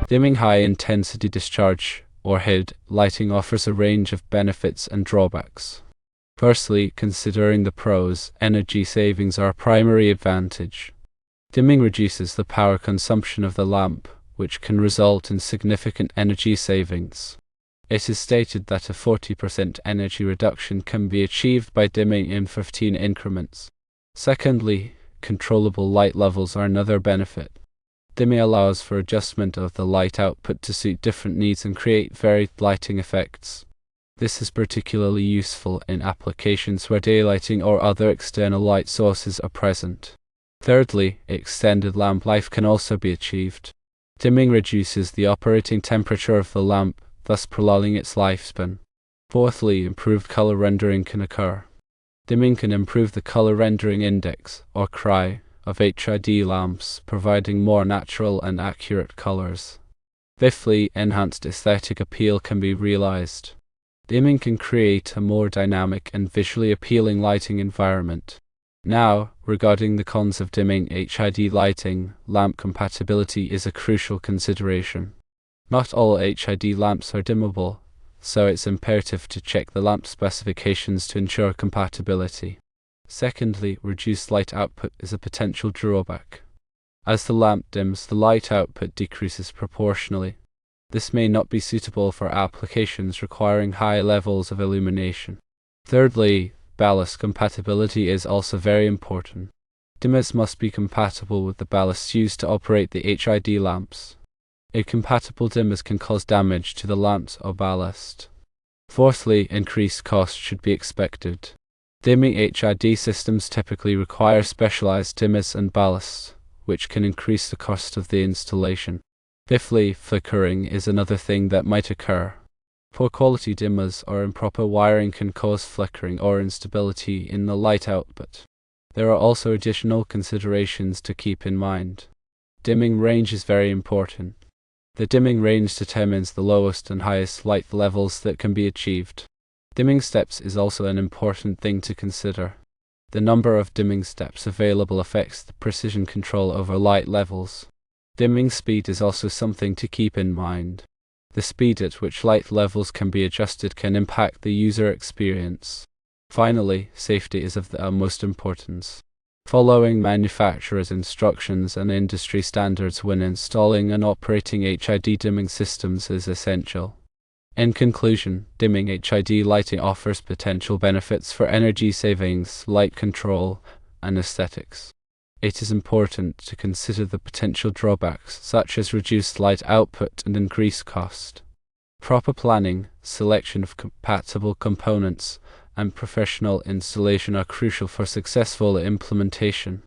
Dimming high intensity discharge, or HID, lighting offers a range of benefits and drawbacks. Firstly, considering the pros, energy savings are a primary advantage. Dimming reduces the power consumption of the lamp, which can result in significant energy savings. It is stated that a 40% energy reduction can be achieved by dimming in 15 increments. Secondly, controllable light levels are another benefit. Dimming allows for adjustment of the light output to suit different needs and create varied lighting effects. This is particularly useful in applications where daylighting or other external light sources are present. Thirdly, extended lamp life can also be achieved. Dimming reduces the operating temperature of the lamp, thus prolonging its lifespan. Fourthly, improved color rendering can occur. Dimming can improve the color rendering index, or CRI, of HID lamps, providing more natural and accurate colors. Fifthly, enhanced aesthetic appeal can be realized. Dimming can create a more dynamic and visually appealing lighting environment. Now, regarding the cons of dimming HID lighting, lamp compatibility is a crucial consideration. Not all HID lamps are dimmable, so it's imperative to check the lamp specifications to ensure compatibility. Secondly, reduced light output is a potential drawback. As the lamp dims, the light output decreases proportionally. This may not be suitable for applications requiring high levels of illumination. Thirdly, ballast compatibility is also very important. Dimmers must be compatible with the ballasts used to operate the HID lamps. Incompatible dimmers can cause damage to the lamps or ballast. Fourthly, increased cost should be expected. Dimming HID systems typically require specialized dimmers and ballasts, which can increase the cost of the installation. Fifthly, flickering is another thing that might occur. Poor quality dimmers or improper wiring can cause flickering or instability in the light output. There are also additional considerations to keep in mind. Dimming range is very important. The dimming range determines the lowest and highest light levels that can be achieved. Dimming steps is also an important thing to consider. The number of dimming steps available affects the precision control over light levels. Dimming speed is also something to keep in mind. The speed at which light levels can be adjusted can impact the user experience. Finally, safety is of the utmost importance. Following manufacturers' instructions and industry standards when installing and operating HID dimming systems is essential. In conclusion, dimming HID lighting offers potential benefits for energy savings, light control, and aesthetics. It is important to consider the potential drawbacks, such as reduced light output and increased cost. Proper planning, selection of compatible components, and professional installation are crucial for successful implementation.